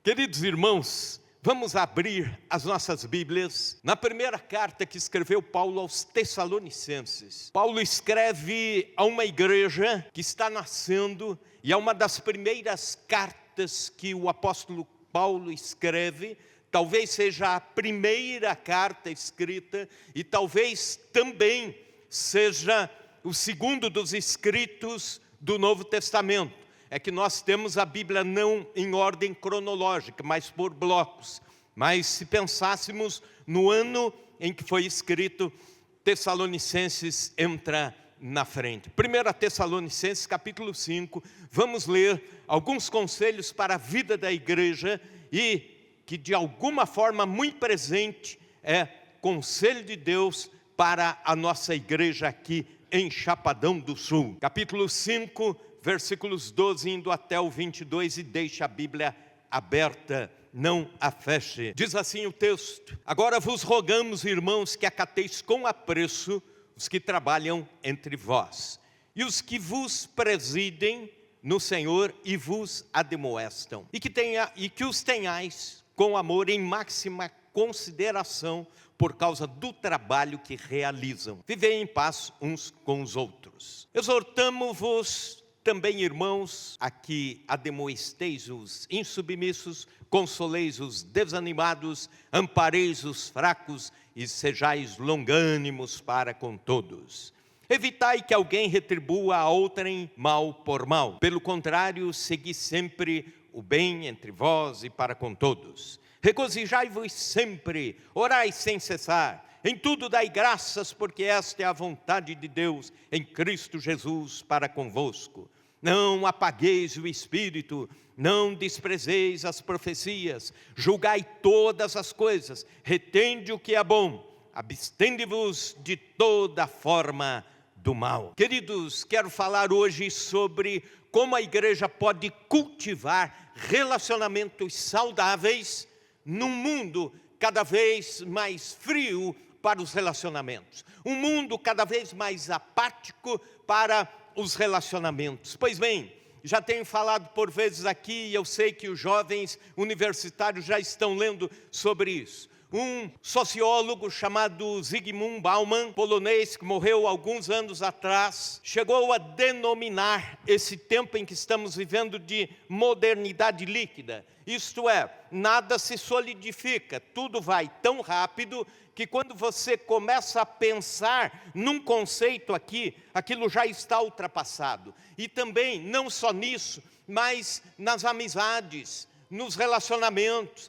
Queridos irmãos, vamos abrir as nossas Bíblias na primeira carta que escreveu Paulo aos Tessalonicenses. Paulo escreve a uma igreja que está nascendo e é uma das primeiras cartas que o apóstolo Paulo escreve. Talvez seja a primeira carta escrita e talvez também seja o segundo dos escritos do Novo Testamento. É que nós temos a Bíblia não em ordem cronológica, mas por blocos. Mas se pensássemos no ano em que foi escrito, Tessalonicenses entra na frente. 1 Tessalonicenses capítulo 5, vamos ler alguns conselhos para a vida da igreja e que de alguma forma muito presente é conselho de Deus para a nossa igreja aqui em Chapadão do Sul. Capítulo 5, versículos 12 indo até o 22, e deixa a Bíblia aberta, não a feche. Diz assim o texto: agora vos rogamos, irmãos, que acateis com apreço os que trabalham entre vós, e os que vos presidem no Senhor e vos admoestam, e que os tenhais com amor em máxima consideração por causa do trabalho que realizam. Vivei em paz uns com os outros. Exortamo-vos também, irmãos, a que admoesteis os insubmissos, consoleis os desanimados, ampareis os fracos e sejais longânimos para com todos. Evitai que alguém retribua a outrem mal por mal. Pelo contrário, segui sempre o bem entre vós e para com todos. Regozijai-vos sempre, orai sem cessar. Em tudo dai graças, porque esta é a vontade de Deus em Cristo Jesus para convosco. Não apagueis o Espírito, não desprezeis as profecias, julgai todas as coisas, retende o que é bom, abstende-vos de toda forma do mal. Queridos, quero falar hoje sobre como a igreja pode cultivar relacionamentos saudáveis num mundo cada vez mais frio para os relacionamentos. Um mundo cada vez mais apático para os relacionamentos. Pois bem, já tenho falado por vezes aqui, e eu sei que os jovens universitários já estão lendo sobre isso. Um sociólogo chamado Zygmunt Bauman, polonês, que morreu alguns anos atrás, chegou a denominar esse tempo em que estamos vivendo de modernidade líquida. Isto é, nada se solidifica, tudo vai tão rápido que quando você começa a pensar num conceito aqui, aquilo já está ultrapassado. E também, não só nisso, mas nas amizades, nos relacionamentos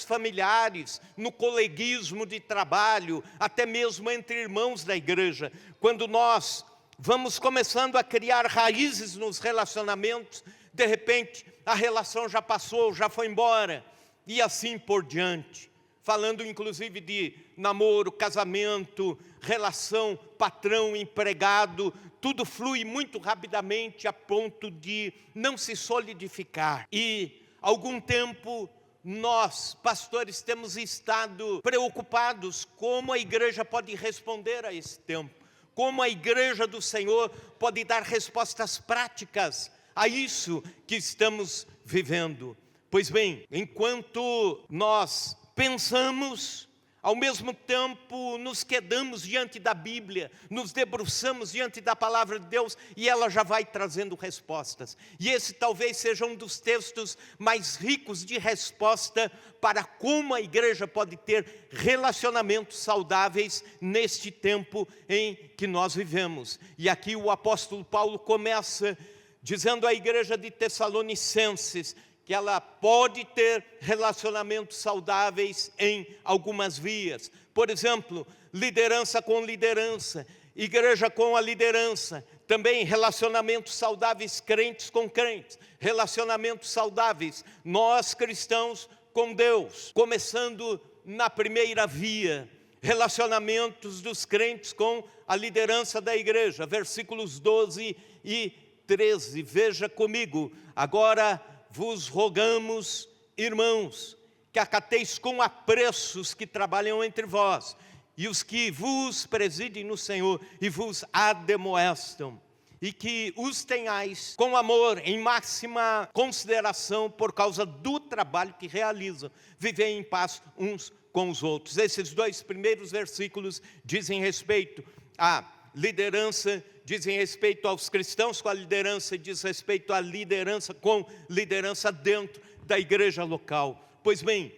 familiares, no coleguismo de trabalho, até mesmo entre irmãos da igreja. Quando nós vamos começando a criar raízes nos relacionamentos, de repente a relação já passou, já foi embora, e assim por diante. Falando inclusive de namoro, casamento, relação patrão-empregado, tudo flui muito rapidamente a ponto de não se solidificar. E algum tempo nós, pastores, temos estado preocupados como a igreja pode responder a esse tempo. Como a igreja do Senhor pode dar respostas práticas a isso que estamos vivendo. Pois bem, enquanto nós pensamos, ao mesmo tempo nos quedamos diante da Bíblia, nos debruçamos diante da palavra de Deus e ela já vai trazendo respostas. E esse talvez seja um dos textos mais ricos de resposta para como a igreja pode ter relacionamentos saudáveis neste tempo em que nós vivemos. E aqui o apóstolo Paulo começa dizendo à igreja de Tessalonicenses que ela pode ter relacionamentos saudáveis em algumas vias. Por exemplo, liderança com liderança, igreja com a liderança, também relacionamentos saudáveis crentes com crentes, relacionamentos saudáveis nós cristãos com Deus, começando na primeira via, relacionamentos dos crentes com a liderança da igreja, versículos 12 e 13, veja comigo, agora vos rogamos, irmãos, que acateis com apreço os que trabalham entre vós, e os que vos presidem no Senhor, e vos admoestam, e que os tenhais com amor, em máxima consideração por causa do trabalho que realizam. Vivei em paz uns com os outros. Esses dois primeiros versículos dizem respeito à liderança, dizem respeito aos cristãos com a liderança, e diz respeito à liderança com liderança dentro da igreja local. Pois bem,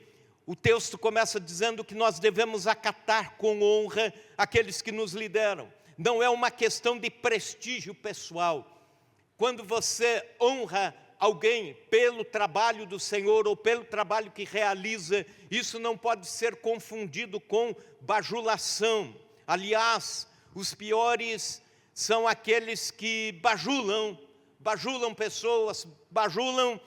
o texto começa dizendo que nós devemos acatar com honra aqueles que nos lideram. Não é uma questão de prestígio pessoal. Quando você honra alguém pelo trabalho do Senhor ou pelo trabalho que realiza, isso não pode ser confundido com bajulação. Aliás, os piores são aqueles que bajulam pessoas, bajulam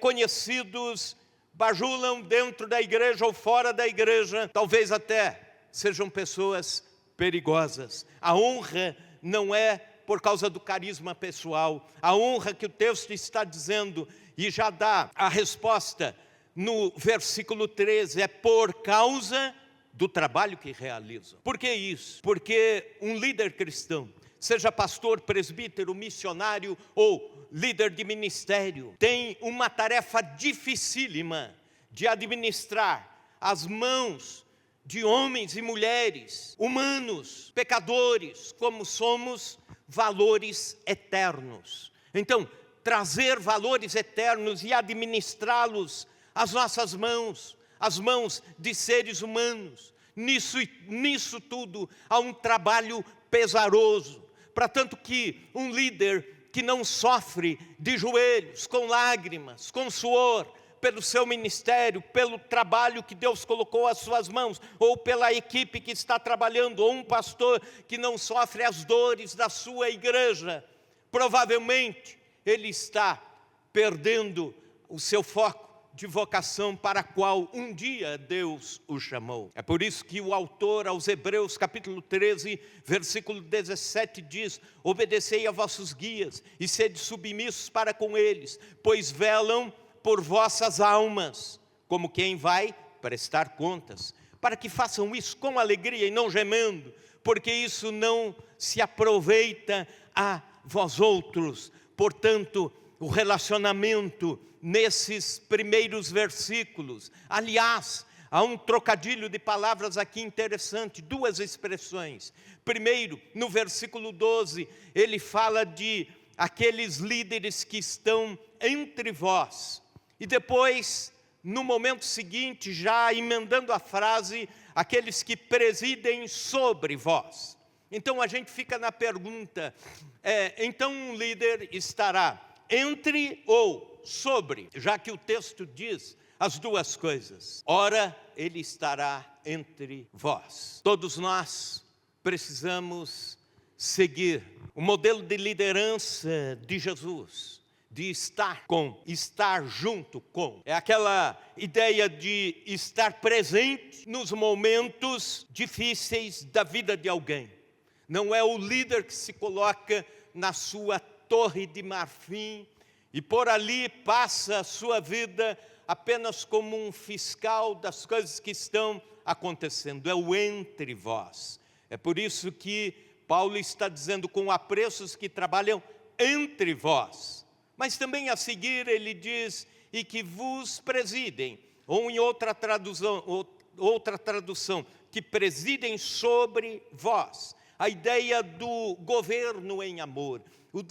conhecidos, bajulam dentro da igreja ou fora da igreja, talvez até sejam pessoas perigosas. A honra não é por causa do carisma pessoal. A honra que o texto está dizendo, e já dá a resposta no versículo 13, é por causa do trabalho que realizam. Por que isso? Porque um líder cristão, seja pastor, presbítero, missionário ou líder de ministério, tem uma tarefa dificílima de administrar as mãos de homens e mulheres, humanos, pecadores, como somos, valores eternos. Então, trazer valores eternos e administrá-los às nossas mãos, às mãos de seres humanos, nisso tudo há um trabalho pesaroso. Para tanto que um líder que não sofre de joelhos, com lágrimas, com suor, pelo seu ministério, pelo trabalho que Deus colocou às suas mãos, ou pela equipe que está trabalhando, ou um pastor que não sofre as dores da sua igreja, provavelmente ele está perdendo o seu foco de vocação para a qual um dia Deus o chamou. É por isso que o autor aos Hebreus, capítulo 13, versículo 17 diz: obedecei a vossos guias e sede submissos para com eles, pois velam por vossas almas, como quem vai prestar contas, para que façam isso com alegria e não gemendo, porque isso não se aproveita a vós outros. Portanto, o relacionamento nesses primeiros versículos, aliás, há um trocadilho de palavras aqui interessante, duas expressões. Primeiro, no versículo 12, ele fala de aqueles líderes que estão entre vós. E depois, no momento seguinte, já emendando a frase, aqueles que presidem sobre vós. Então a gente fica na pergunta, então um líder estará entre ou sobre, já que o texto diz as duas coisas. Ora, ele estará entre vós. Todos nós precisamos seguir o modelo de liderança de Jesus, de estar com, estar junto com. É aquela ideia de estar presente nos momentos difíceis da vida de alguém. Não é o líder que se coloca na sua torre de marfim e por ali passa a sua vida apenas como um fiscal das coisas que estão acontecendo. É o entre vós. É por isso que Paulo está dizendo com apreços que trabalham entre vós. Mas também a seguir ele diz, e que vos presidem, ou em outra tradução, que presidem sobre vós. A ideia do governo em amor,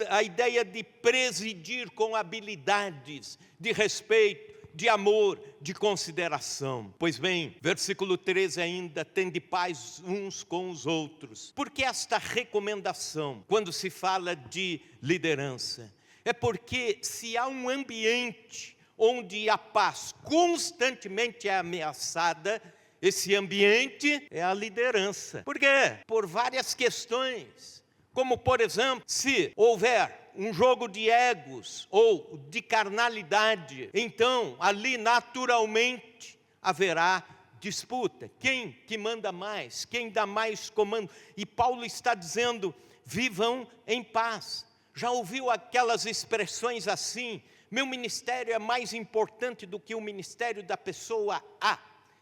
a ideia de presidir com habilidades de respeito, de amor, de consideração. Pois bem, versículo 13 ainda, tende paz uns com os outros. Por que esta recomendação, quando se fala de liderança? É porque se há um ambiente onde a paz constantemente é ameaçada, esse ambiente é a liderança. Por quê? Por várias questões. Como, por exemplo, se houver um jogo de egos ou de carnalidade, então ali naturalmente haverá disputa. Quem que manda mais? Quem dá mais comando? E Paulo está dizendo, vivam em paz. Já ouviu aquelas expressões assim? Meu ministério é mais importante do que o ministério da pessoa A.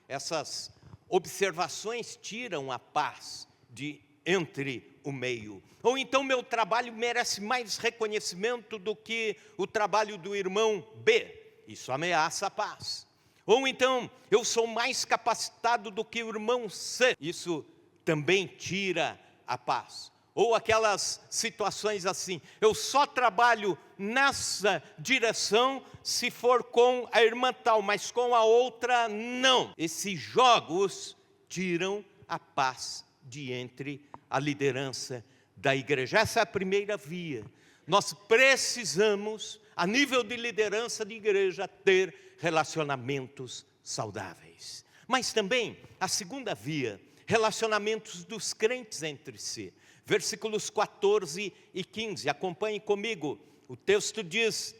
Essas observações tiram a paz de entre o meio. Ou então meu trabalho merece mais reconhecimento do que o trabalho do irmão B. Isso ameaça a paz. Ou então eu sou mais capacitado do que o irmão C. Isso também tira a paz. Ou aquelas situações assim, eu só trabalho nessa direção se for com a irmã tal, mas com a outra não. Esses jogos tiram a paz de entre a liderança da igreja. Essa é a primeira via. Nós precisamos, a nível de liderança de igreja, ter relacionamentos saudáveis. Mas também, a segunda via, relacionamentos dos crentes entre si. Versículos 14 e 15, acompanhem comigo. O texto diz: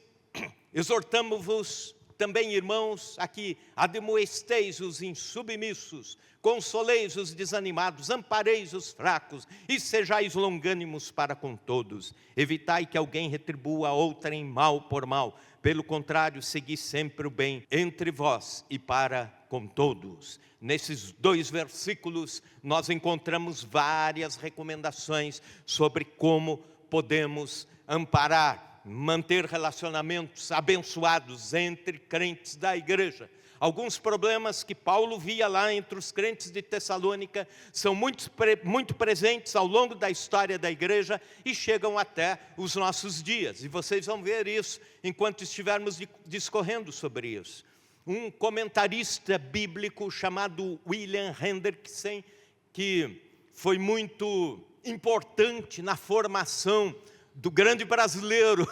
exortamo-vos também, irmãos, aqui, admoesteis os insubmissos, consoleis os desanimados, ampareis os fracos, e sejais longânimos para com todos. Evitai que alguém retribua a outrem mal por mal. Pelo contrário, segui sempre o bem entre vós e para com todos. Nesses 2 versículos, nós encontramos várias recomendações sobre como podemos amparar, manter relacionamentos abençoados entre crentes da igreja. Alguns problemas que Paulo via lá entre os crentes de Tessalônica são muito presentes ao longo da história da igreja e chegam até os nossos dias. E vocês vão ver isso enquanto estivermos discorrendo sobre isso. Um comentarista bíblico chamado William Hendrickson, que foi muito importante na formação do grande brasileiro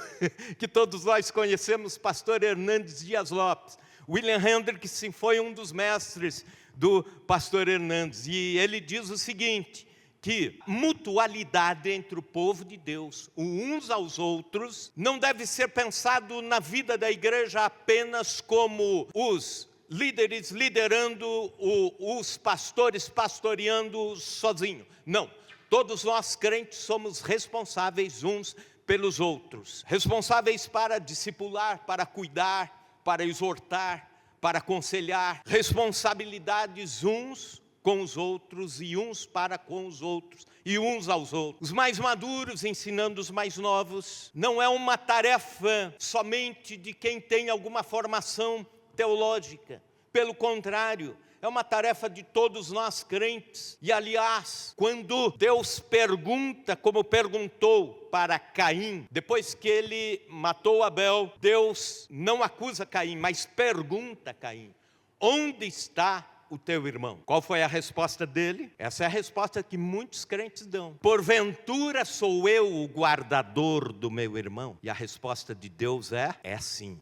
que todos nós conhecemos, pastor Hernandes Dias Lopes. William Hendrickson foi um dos mestres do pastor Hernandes, e ele diz o seguinte, que mutualidade entre o povo de Deus, uns aos outros, não deve ser pensado na vida da igreja apenas como os líderes liderando, os pastores pastoreando sozinho. Não, todos nós crentes somos responsáveis uns pelos outros, responsáveis para discipular, para cuidar, para exortar, para aconselhar, responsabilidades uns com os outros e uns para com os outros e uns aos outros. Os mais maduros ensinando os mais novos. Não é uma tarefa somente de quem tem alguma formação teológica. Pelo contrário, é uma tarefa de todos nós crentes. E aliás, quando Deus pergunta, como perguntou para Caim, depois que ele matou Abel, Deus não acusa Caim, mas pergunta a Caim: onde está o teu irmão? Qual foi a resposta dele? Essa é a resposta que muitos crentes dão: porventura sou eu o guardador do meu irmão? E a resposta de Deus é sim,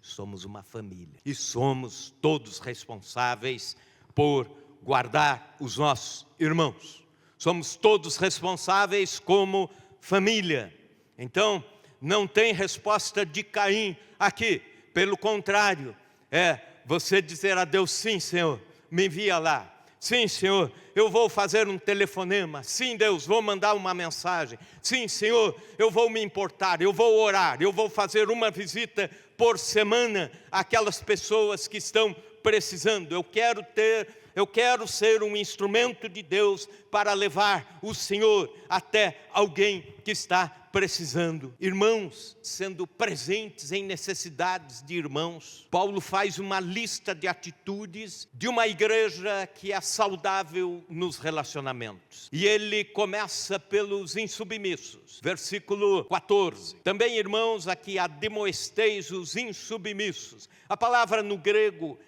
somos uma família. E somos todos responsáveis por guardar os nossos irmãos. Somos todos responsáveis como família. Então, não tem resposta de Caim aqui. Pelo contrário, é você dizer a Deus: sim, Senhor, me envia lá. Sim, Senhor, eu vou fazer um telefonema. Sim, Deus, vou mandar uma mensagem. Sim, Senhor, eu vou me importar, eu vou orar, eu vou fazer uma visita por semana àquelas pessoas que estão precisando. Eu quero ser um instrumento de Deus para levar o Senhor até alguém que está precisando. Irmãos, sendo presentes em necessidades de irmãos. Paulo faz uma lista de atitudes de uma igreja que é saudável nos relacionamentos. E ele começa pelos insubmissos. Versículo 14. Também, irmãos, aqui admoesteis os insubmissos. A palavra no grego,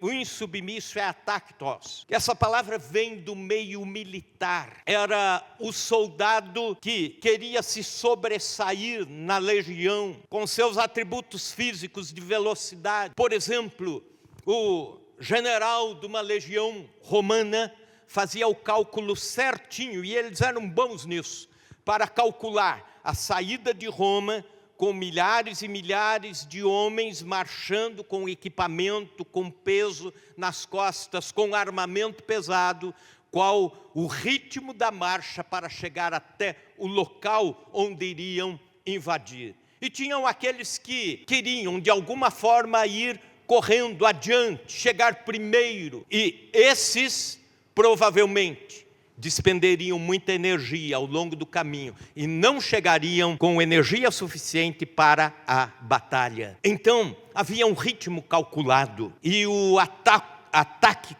o insubmisso é ataktos. Essa palavra vem do meio militar. Era o soldado que queria se sobressair na legião, com seus atributos físicos de velocidade. Por exemplo, o general de uma legião romana fazia o cálculo certinho, e eles eram bons nisso, para calcular a saída de Roma, com milhares e milhares de homens marchando com equipamento, com peso nas costas, com armamento pesado, qual o ritmo da marcha para chegar até o local onde iriam invadir. E tinham aqueles que queriam de alguma forma ir correndo adiante, chegar primeiro, e esses provavelmente despenderiam muita energia ao longo do caminho e não chegariam com energia suficiente para a batalha. Então, havia um ritmo calculado e o ataque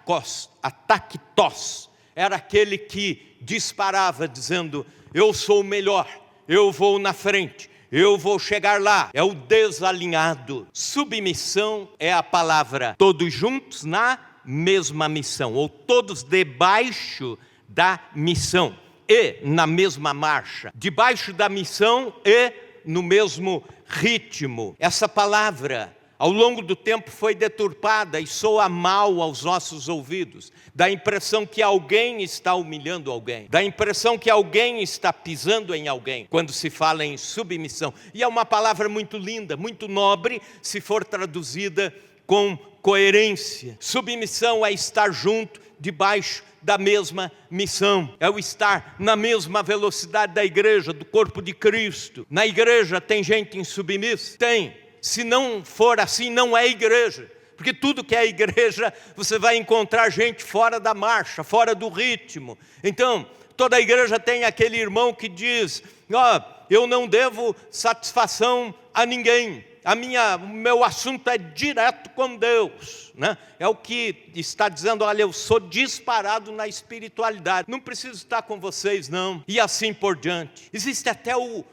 tos era aquele que disparava dizendo: eu sou o melhor, eu vou na frente, eu vou chegar lá. É o desalinhado. Submissão é a palavra todos juntos na mesma missão, ou todos debaixo da missão e na mesma marcha, debaixo da missão e no mesmo ritmo. Essa palavra, ao longo do tempo, foi deturpada e soa mal aos nossos ouvidos. Dá a impressão que alguém está humilhando alguém, dá a impressão que alguém está pisando em alguém, quando se fala em submissão. E é uma palavra muito linda, muito nobre, se for traduzida com coerência. Submissão é estar junto, debaixo da mesma missão, é o estar na mesma velocidade da igreja, do corpo de Cristo. Na igreja tem gente insubmissa? Tem. Se não for assim, não é igreja. Porque tudo que é igreja, você vai encontrar gente fora da marcha, fora do ritmo. Então, toda igreja tem aquele irmão que diz: eu não devo satisfação a ninguém. O meu assunto é direto com Deus, né? É o que está dizendo: olha, eu sou disparado na espiritualidade, não preciso estar com vocês não, e assim por diante. Existe até o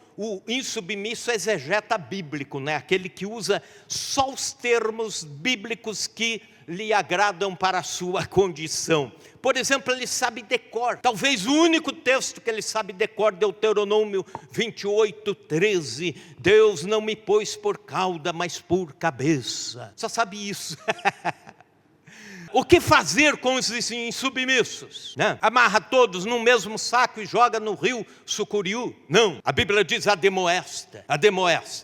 insubmisso exegeta bíblico, né? Aquele que usa só os termos bíblicos que lhe agradam para a sua condição. Por exemplo, ele sabe decor, talvez o único texto que ele sabe decor, Deuteronômio 28:13, Deus não me pôs por cauda, mas por cabeça. Só sabe isso. O que fazer com os insubmissos? Né? Amarra todos num mesmo saco e joga no rio Sucuriú? Não, a Bíblia diz ademoesta.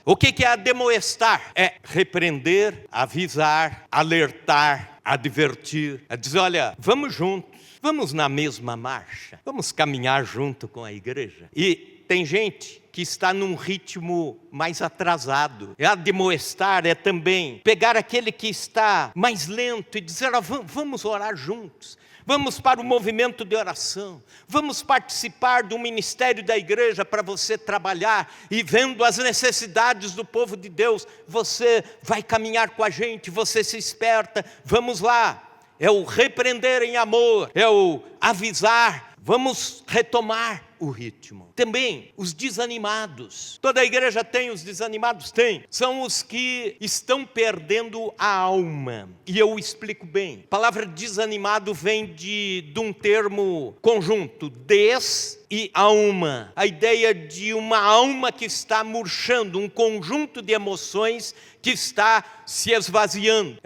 O que é ademoestar? É repreender, avisar, alertar, advertir, é dizer: olha, vamos juntos, vamos na mesma marcha, vamos caminhar junto com a igreja. E tem gente que está num ritmo mais atrasado. Admoestar é também pegar aquele que está mais lento e dizer: vamos orar juntos, vamos para o movimento de oração, vamos participar do ministério da igreja para você trabalhar e vendo as necessidades do povo de Deus, você vai caminhar com a gente, você se esperta, vamos lá. É o repreender em amor, é o avisar, vamos retomar o ritmo. Também os desanimados. Toda a igreja tem os desanimados? Tem. São os que estão perdendo a alma. E eu explico bem. A palavra desanimado vem de um termo conjunto, des e alma. A ideia de uma alma que está murchando, um conjunto de emoções que está se esvaziando.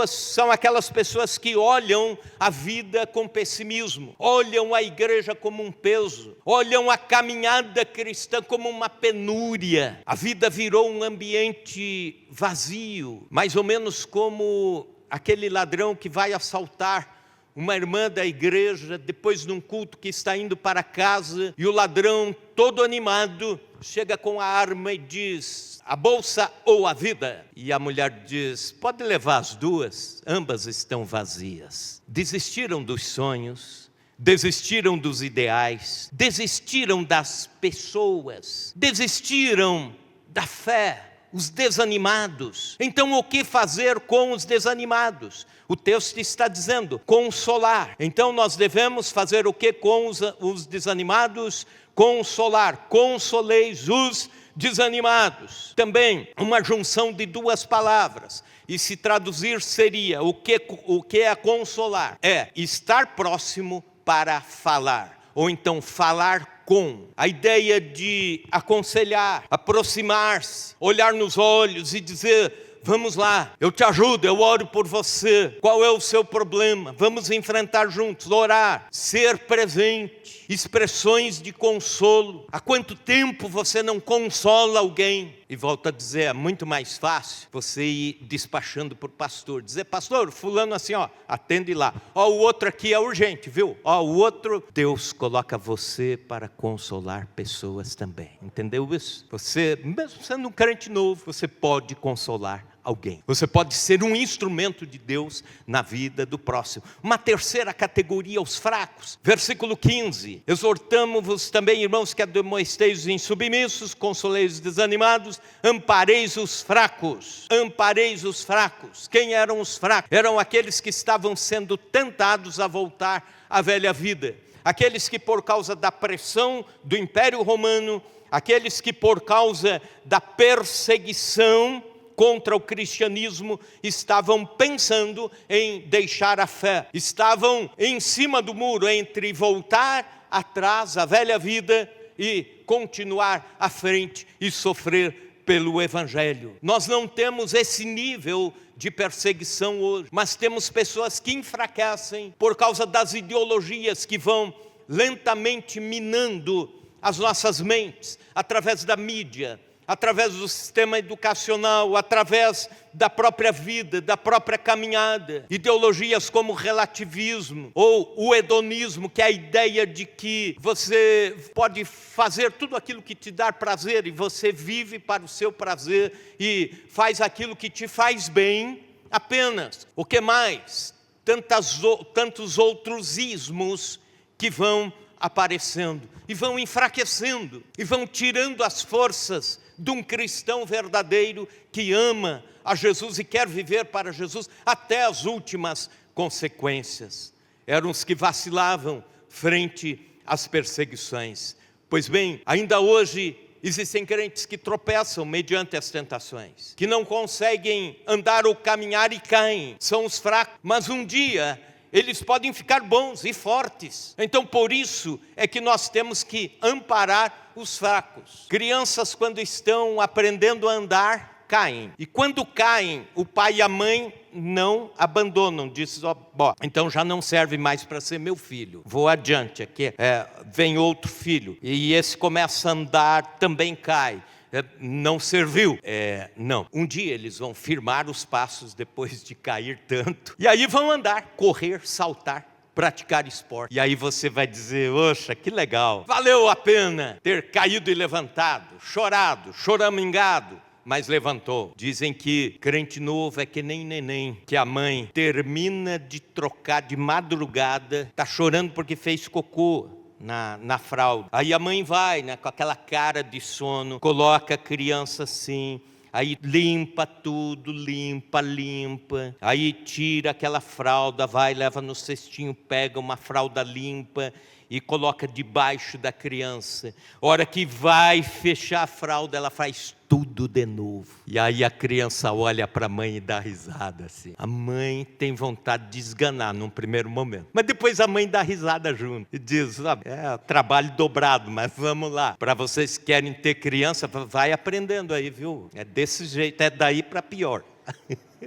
São aquelas pessoas que olham a vida com pessimismo, olham a igreja como um peso, olham a caminhada cristã como uma penúria. A vida virou um ambiente vazio, mais ou menos como aquele ladrão que vai assaltar uma irmã da igreja depois de um culto, que está indo para casa, e o ladrão, todo animado, chega com a arma e diz: a bolsa ou a vida? E a mulher diz: pode levar as duas, ambas estão vazias. Desistiram dos sonhos, desistiram dos ideais, desistiram das pessoas, desistiram da fé. Os desanimados. Então, o que fazer com os desanimados? O texto está dizendo: consolar. Então, nós devemos fazer o que com os desanimados? Consolar. Consoleis os desanimados. Também uma junção de duas palavras. E se traduzir seria: o que é consolar? É estar próximo para falar. Ou então falar com. A ideia de aconselhar, aproximar-se, olhar nos olhos e dizer: vamos lá, eu te ajudo, eu oro por você. Qual é o seu problema? Vamos enfrentar juntos, orar, ser presente, expressões de consolo. Há quanto tempo você não consola alguém? E volto a dizer, é muito mais fácil você ir despachando por pastor, dizer: pastor, fulano assim, atende lá. O outro aqui é urgente, viu? O outro, Deus coloca você para consolar pessoas também. Entendeu isso? Você, mesmo sendo um crente novo, você pode consolar alguém. Você pode ser um instrumento de Deus na vida do próximo. Uma terceira categoria, os fracos. Versículo 15. Exortamo-vos também, irmãos, que admoesteis os insubmissos, consoleis os desanimados, ampareis os fracos. Ampareis os fracos. Quem eram os fracos? Eram aqueles que estavam sendo tentados a voltar à velha vida. Aqueles que por causa da pressão do Império Romano, aqueles que por causa da perseguição contra o cristianismo estavam pensando em deixar a fé, estavam em cima do muro entre voltar atrás à velha vida e continuar à frente e sofrer pelo Evangelho. Nós não temos esse nível de perseguição hoje, mas temos pessoas que enfraquecem por causa das ideologias que vão lentamente minando as nossas mentes, através da mídia, através do sistema educacional, através da própria vida, da própria caminhada. Ideologias como o relativismo ou o hedonismo, que é a ideia de que você pode fazer tudo aquilo que te dá prazer e você vive para o seu prazer e faz aquilo que te faz bem apenas. O que mais? Tantos outros ismos que vão aparecendo e vão enfraquecendo e vão tirando as forças de um cristão verdadeiro que ama a Jesus e quer viver para Jesus até as últimas consequências. Eram os que vacilavam frente às perseguições. Pois bem, ainda hoje existem crentes que tropeçam mediante as tentações, que não conseguem andar ou caminhar e caem, são os fracos, mas um dia eles podem ficar bons e fortes. Então por isso é que nós temos que amparar os fracos. Crianças, quando estão aprendendo a andar, caem. E quando caem, o pai e a mãe não abandonam. Diz, então já não serve mais para ser meu filho. Vou adiante, aqui vem outro filho. E esse começa a andar, também cai. Não serviu. Não. Um dia eles vão firmar os passos depois de cair tanto. E aí vão andar, correr, saltar, praticar esporte. E aí você vai dizer, oxa, que legal. Valeu a pena ter caído e levantado, chorado, choramingado, mas levantou. Dizem que crente novo é que nem neném, que a mãe termina de trocar de madrugada, está chorando porque fez cocô na fralda. Aí a mãe vai, né, com aquela cara de sono, coloca a criança assim, aí limpa tudo, limpa, aí tira aquela fralda, vai, leva no cestinho, pega uma fralda limpa e coloca debaixo da criança. Hora que vai fechar a fralda, ela faz tudo de novo. E aí a criança olha para a mãe e dá risada assim. A mãe tem vontade de esganar num primeiro momento, mas depois a mãe dá risada junto e diz, trabalho dobrado, mas vamos lá. Para vocês que querem ter criança, vai aprendendo aí, viu? É desse jeito, é daí para pior.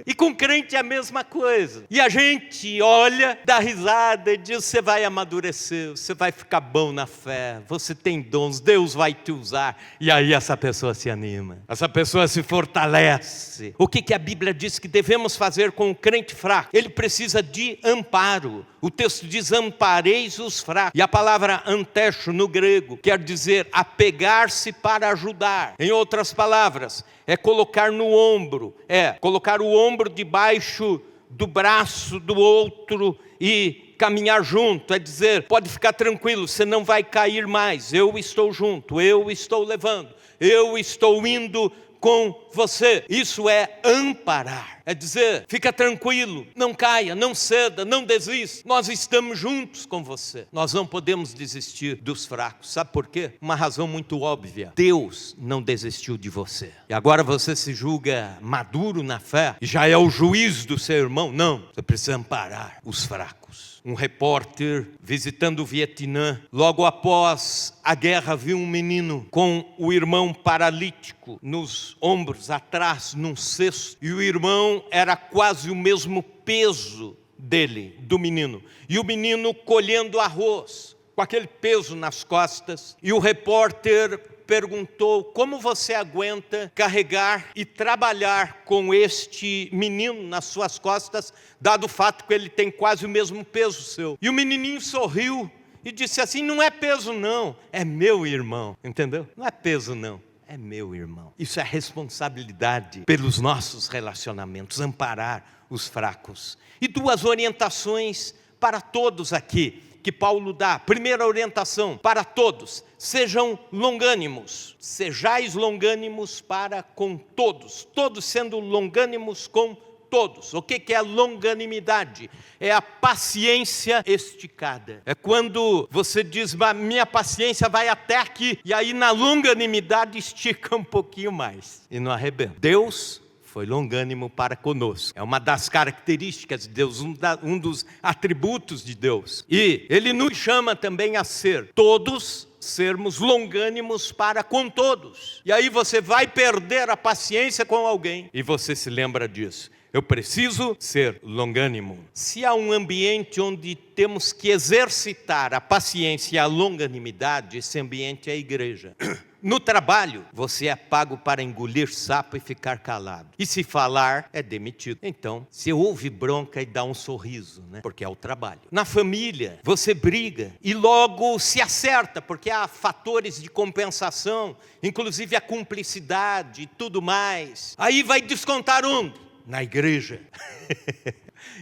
E com crente é a mesma coisa. E a gente olha, dá risada e diz, você vai amadurecer, você vai ficar bom na fé, você tem dons, Deus vai te usar. E aí essa pessoa se anima, essa pessoa se fortalece. O que a Bíblia diz que devemos fazer com o crente fraco? Ele precisa de amparo. O texto diz, ampareis os fracos. E a palavra antecho no grego quer dizer apegar-se para ajudar. Em outras palavras, é colocar no ombro, colocar o ombro debaixo do braço do outro e caminhar junto. É dizer, pode ficar tranquilo, você não vai cair mais. Eu estou junto, eu estou levando, eu estou indo com você. Isso é amparar. É dizer, fica tranquilo, não caia, não ceda, não desista. Nós estamos juntos com você. Nós não podemos desistir dos fracos. Sabe por quê? Uma razão muito óbvia. Deus não desistiu de você. E agora você se julga maduro na fé e já é o juiz do seu irmão? Não. Você precisa amparar os fracos. Um repórter visitando o Vietnã, logo após a guerra, viu um menino com o irmão paralítico nos ombros, atrás, num cesto. E o irmão era quase o mesmo peso dele, do menino. E o menino colhendo arroz, com aquele peso nas costas. E o repórter perguntou, como você aguenta carregar e trabalhar com este menino nas suas costas, dado o fato que ele tem quase o mesmo peso seu? E o menininho sorriu e disse assim, não é peso não, é meu irmão, entendeu? Não é peso não, é meu, irmão. Isso é responsabilidade pelos nossos relacionamentos, amparar os fracos. E 2 orientações para todos aqui, que Paulo dá. Primeira orientação, para todos: sejam longânimos. Sejais longânimos para com todos. Todos sendo longânimos com todos. O que é longanimidade? É a paciência esticada. É quando você diz, minha paciência vai até aqui. E aí na longanimidade estica um pouquinho mais. E não arrebenta. Deus foi longânimo para conosco. É uma das características de Deus, um dos atributos de Deus. E Ele nos chama também a sermos longânimos para com todos. E aí você vai perder a paciência com alguém e você se lembra disso. Eu preciso ser longânimo. Se há um ambiente onde temos que exercitar a paciência e a longanimidade, esse ambiente é a igreja. No trabalho, você é pago para engolir sapo e ficar calado. E se falar, é demitido. Então, você ouve bronca e dá um sorriso, né? Porque é o trabalho. Na família, você briga e logo se acerta, porque há fatores de compensação, inclusive a cumplicidade e tudo mais. Aí vai descontar onde? Na igreja.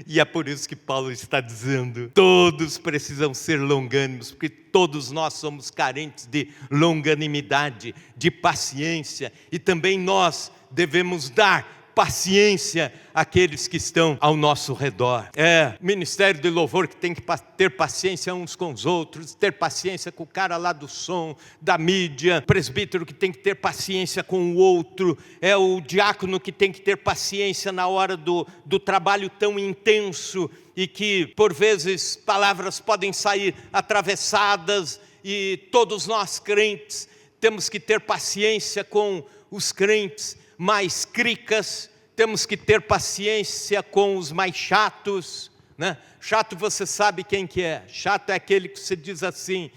E é por isso que Paulo está dizendo, todos precisam ser longânimos, porque todos nós somos carentes de longanimidade, de paciência, e também nós devemos dar paciência àqueles que estão ao nosso redor. É ministério de louvor que tem que ter paciência uns com os outros, ter paciência com o cara lá do som, da mídia, presbítero que tem que ter paciência com o outro, é o diácono que tem que ter paciência na hora do trabalho tão intenso e que por vezes palavras podem sair atravessadas, e todos nós crentes temos que ter paciência com os crentes mais cricas, temos que ter paciência com os mais chatos, né? Chato, você sabe quem que é. Chato é aquele que você diz assim,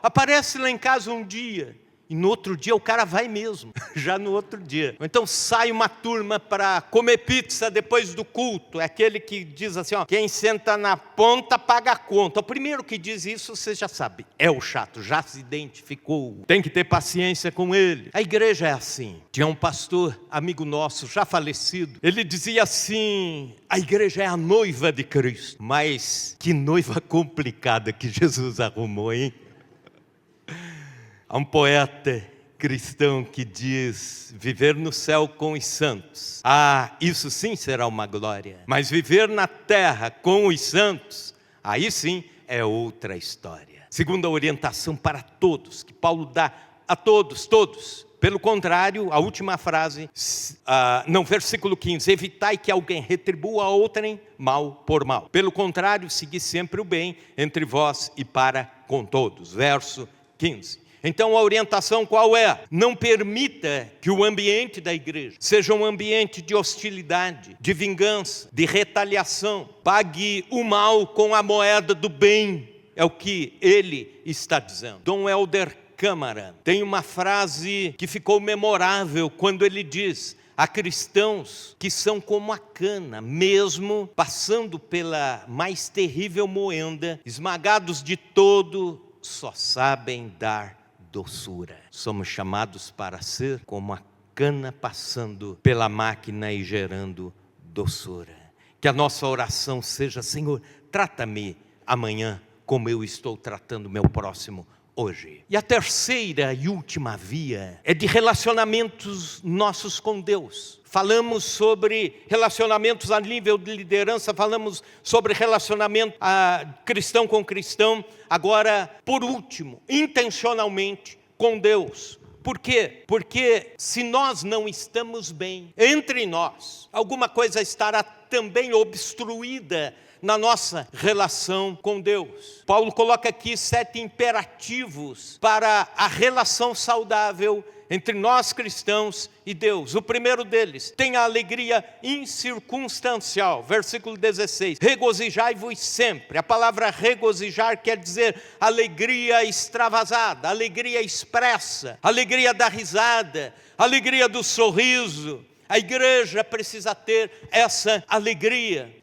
aparece lá em casa um dia, e no outro dia o cara vai mesmo, já no outro dia. Ou então sai uma turma para comer pizza depois do culto, é aquele que diz assim, quem senta na ponta paga a conta. O primeiro que diz isso, você já sabe, é o chato, já se identificou, tem que ter paciência com ele. A igreja é assim. Tinha um pastor, amigo nosso, já falecido, ele dizia assim, a igreja é a noiva de Cristo. Mas que noiva complicada que Jesus arrumou, hein? Há um poeta cristão que diz, viver no céu com os santos, isso sim será uma glória, mas viver na terra com os santos, aí sim é outra história. Segunda orientação para todos, que Paulo dá a todos. Pelo contrário, a última frase, versículo 15, evitai que alguém retribua a outrem mal por mal. Pelo contrário, segui sempre o bem entre vós e para com todos. Verso 15. Então a orientação qual é? Não permita que o ambiente da igreja seja um ambiente de hostilidade, de vingança, de retaliação. Pague o mal com a moeda do bem, é o que ele está dizendo. Dom Helder Câmara tem uma frase que ficou memorável quando ele diz, há cristãos que são como a cana, mesmo passando pela mais terrível moenda, esmagados de todo, só sabem dar doçura. Somos chamados para ser como a cana passando pela máquina e gerando doçura. Que a nossa oração seja, Senhor, trata-me amanhã como eu estou tratando meu próximo hoje. E a terceira e última via é de relacionamentos nossos com Deus. Falamos sobre relacionamentos a nível de liderança, falamos sobre relacionamento cristão com cristão. Agora, por último, intencionalmente com Deus. Por quê? Porque se nós não estamos bem entre nós, alguma coisa estará também obstruída na nossa relação com Deus. Paulo coloca aqui 7 imperativos para a relação saudável entre nós cristãos e Deus. O primeiro deles, tenha alegria incircunstancial, versículo 16, regozijai-vos sempre. A palavra regozijar quer dizer alegria extravasada, alegria expressa, alegria da risada, alegria do sorriso. A igreja precisa ter essa alegria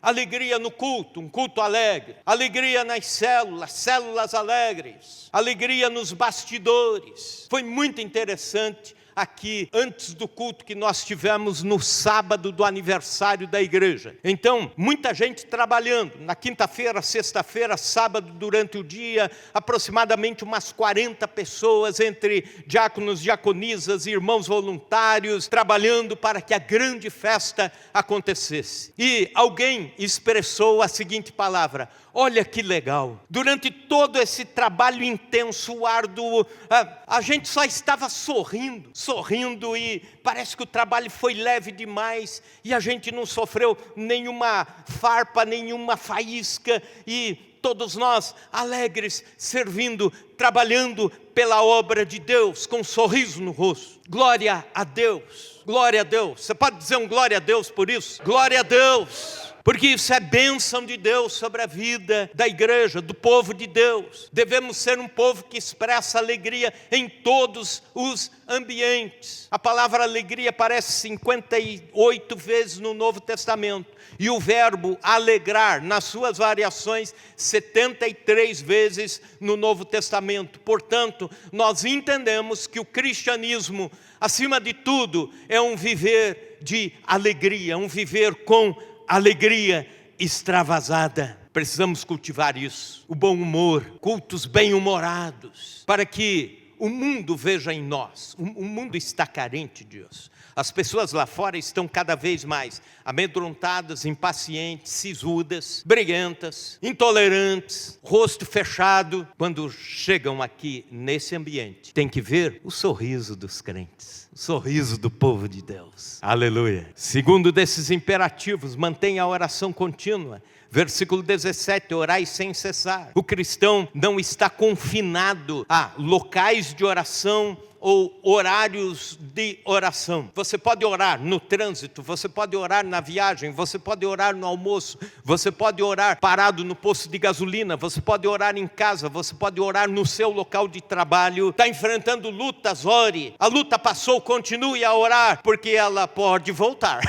no culto, um culto alegre, alegria nas células alegres, alegria nos bastidores. Foi muito interessante aqui antes do culto que nós tivemos no sábado do aniversário da igreja. Então, muita gente trabalhando, na quinta-feira, sexta-feira, sábado durante o dia, aproximadamente umas 40 pessoas, entre diáconos, diaconisas, irmãos voluntários, trabalhando para que a grande festa acontecesse. E alguém expressou a seguinte palavra: olha que legal, durante todo esse trabalho intenso, árduo, a gente só estava sorrindo, e parece que o trabalho foi leve demais, e a gente não sofreu nenhuma farpa, nenhuma faísca, e todos nós alegres, servindo, trabalhando pela obra de Deus, com um sorriso no rosto. Glória a Deus, glória a Deus. Você pode dizer um glória a Deus por isso? Glória a Deus. Porque isso é bênção de Deus sobre a vida da igreja, do povo de Deus. Devemos ser um povo que expressa alegria em todos os ambientes. A palavra alegria aparece 58 vezes no Novo Testamento. E o verbo alegrar, nas suas variações, 73 vezes no Novo Testamento. Portanto, nós entendemos que o cristianismo, acima de tudo, é um viver de alegria, um viver com alegria extravasada. Precisamos cultivar isso, o bom humor, cultos bem-humorados, para que o mundo veja em nós. O mundo está carente disso. As pessoas lá fora estão cada vez mais amedrontadas, impacientes, sisudas, briguentas, intolerantes, rosto fechado. Quando chegam aqui nesse ambiente, tem que ver o sorriso dos crentes, o sorriso do povo de Deus. Aleluia. Segundo desses imperativos, mantenha a oração contínua. Versículo 17, orai sem cessar. O cristão não está confinado a locais de oração ou horários de oração. Você pode orar no trânsito, você pode orar na viagem, você pode orar no almoço, você pode orar parado no posto de gasolina, você pode orar em casa, você pode orar no seu local de trabalho. Está enfrentando lutas, ore. A luta passou, continue a orar, porque ela pode voltar.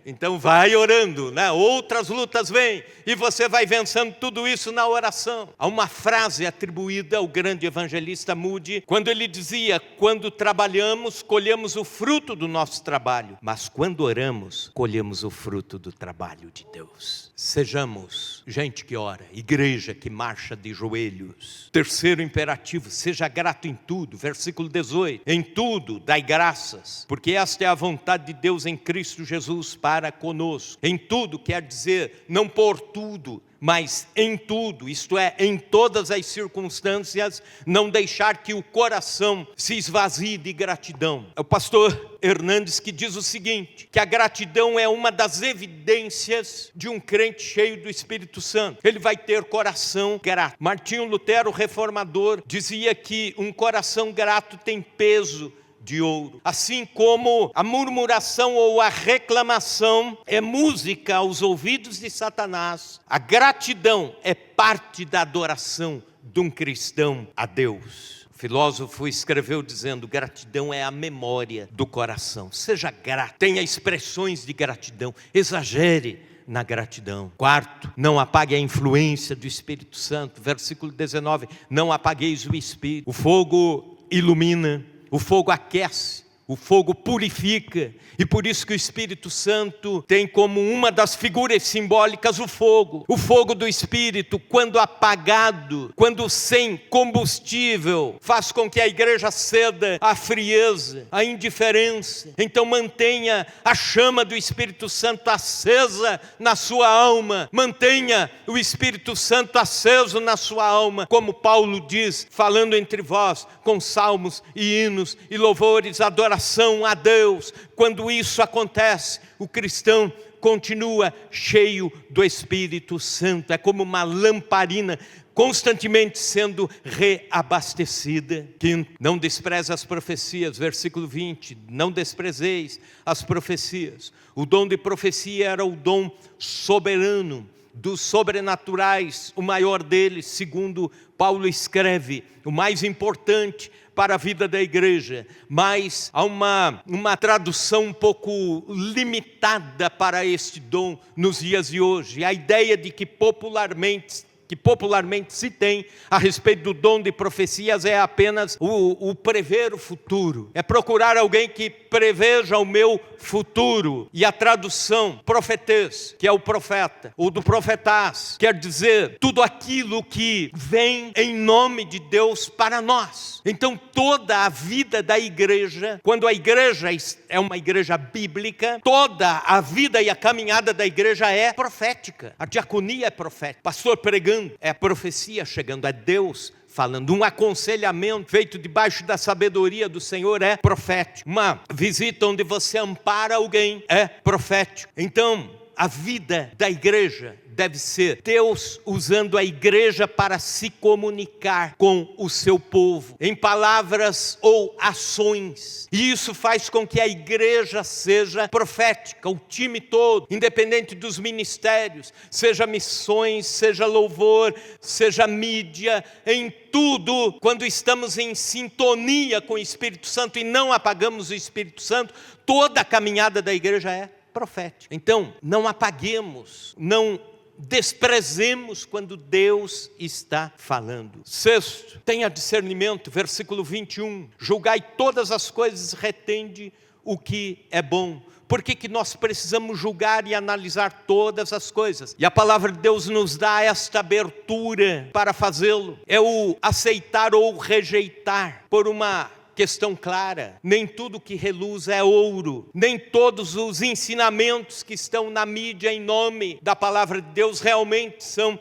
Então vai orando, né? Outras lutas vêm e você vai vencendo tudo isso na oração. Há uma frase atribuída ao grande evangelista Moody, quando ele dizia: quando trabalhamos, colhemos o fruto do nosso trabalho, mas quando oramos, colhemos o fruto do trabalho de Deus. Sejamos gente que ora, igreja que marcha de joelhos. Terceiro imperativo, seja grato em tudo. Versículo 18, em tudo dai graças, porque esta é a vontade de Deus em Cristo Jesus para conosco. Em tudo quer dizer não por tudo, mas em tudo, isto é, em todas as circunstâncias, não deixar que o coração se esvazie de gratidão. É o pastor Hernandes que diz o seguinte, que a gratidão é uma das evidências de um crente cheio do Espírito Santo. Ele vai ter coração grato. Martinho Lutero, reformador, dizia que um coração grato tem peso de ouro. Assim como a murmuração ou a reclamação é música aos ouvidos de Satanás, a gratidão é parte da adoração de um cristão a Deus. O filósofo escreveu dizendo: gratidão é a memória do coração. Seja grato, tenha expressões de gratidão, exagere na gratidão. Quarto, não apague a influência do Espírito Santo. Versículo 19, não apagueis o Espírito. O fogo ilumina, o fogo aquece, o fogo purifica, e por isso que o Espírito Santo tem como uma das figuras simbólicas o fogo do Espírito, quando apagado, quando sem combustível, faz com que a igreja ceda à frieza, à indiferença. Então mantenha a chama do Espírito Santo acesa na sua alma, mantenha o Espírito Santo aceso na sua alma, como Paulo diz, falando entre vós com salmos e hinos e louvores, adoração a Deus. Quando isso acontece, o cristão continua cheio do Espírito Santo. É como uma lamparina constantemente sendo reabastecida. Quinto, não despreze as profecias. Versículo 20, não desprezeis as profecias. O dom de profecia era o dom soberano, dos sobrenaturais, o maior deles, segundo Paulo escreve, o mais importante para a vida da igreja. Mas há uma tradução um pouco limitada para este dom nos dias de hoje. A ideia de que popularmente que popularmente se tem a respeito do dom de profecias é apenas o prever o futuro. É procurar alguém que preveja o meu futuro. E a tradução profetês, que é o profeta, ou do profetás, quer dizer tudo aquilo que vem em nome de Deus para nós. Então toda a vida da igreja, quando a igreja é uma igreja bíblica, toda a vida e a caminhada da igreja é profética. A diaconia é profética. Pastor pregando é a profecia chegando, é Deus falando. Um aconselhamento feito debaixo da sabedoria do Senhor é profético. Uma visita onde você ampara alguém é profético. Então, a vida da igreja deve ser Deus usando a igreja para se comunicar com o seu povo, em palavras ou ações. E isso faz com que a igreja seja profética, o time todo, independente dos ministérios, seja missões, seja louvor, seja mídia, em tudo, quando estamos em sintonia com o Espírito Santo e não apagamos o Espírito Santo, toda a caminhada da igreja é profética. Então, não apaguemos, não desprezemos quando Deus está falando. Sexto, tenha discernimento, versículo 21. Julgai todas as coisas, retende o que é bom. Por que nós precisamos julgar e analisar todas as coisas? E a palavra de Deus nos dá esta abertura para fazê-lo. É o aceitar ou rejeitar por uma questão clara. Nem tudo que reluz é ouro. Nem todos os ensinamentos que estão na mídia em nome da palavra de Deus realmente são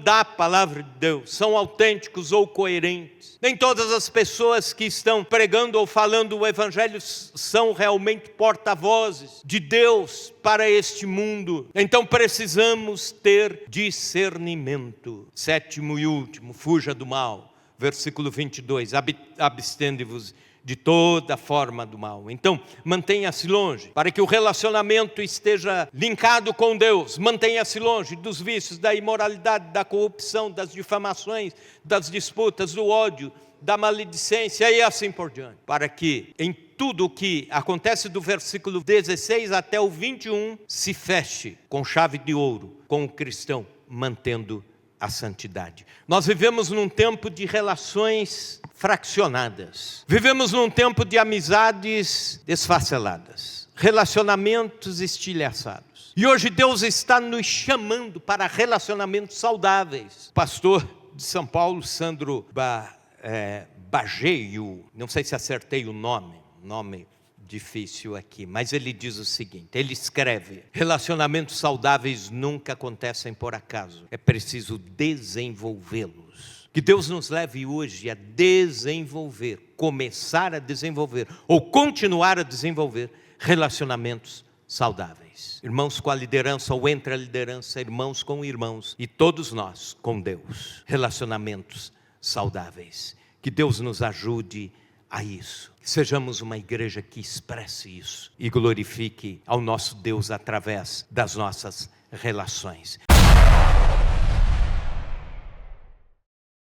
da palavra de Deus, são autênticos ou coerentes. Nem todas as pessoas que estão pregando ou falando o evangelho são realmente porta-vozes de Deus para este mundo. Então precisamos ter discernimento. Sétimo e último, fuja do mal. Versículo 22, abstende-vos de toda forma do mal. Então, mantenha-se longe, para que o relacionamento esteja linkado com Deus. Mantenha-se longe dos vícios, da imoralidade, da corrupção, das difamações, das disputas, do ódio, da maledicência e assim por diante. Para que em tudo o que acontece do versículo 16 até o 21, se feche com chave de ouro, com o cristão mantendo a santidade. Nós vivemos num tempo de relações fraccionadas. Vivemos num tempo de amizades desfaceladas, relacionamentos estilhaçados. E hoje Deus está nos chamando para relacionamentos saudáveis. Pastor de São Paulo, Sandro Bageio, não sei se acertei o nome difícil aqui, mas ele diz o seguinte, ele escreve: relacionamentos saudáveis nunca acontecem por acaso, é preciso desenvolvê-los. Que Deus nos leve hoje a desenvolver, começar a desenvolver, ou continuar a desenvolver relacionamentos saudáveis. Irmãos com a liderança ou entre a liderança, irmãos com irmãos, e todos nós com Deus. Relacionamentos saudáveis. Que Deus nos ajude a isso. Sejamos uma igreja que expresse isso e glorifique ao nosso Deus através das nossas relações.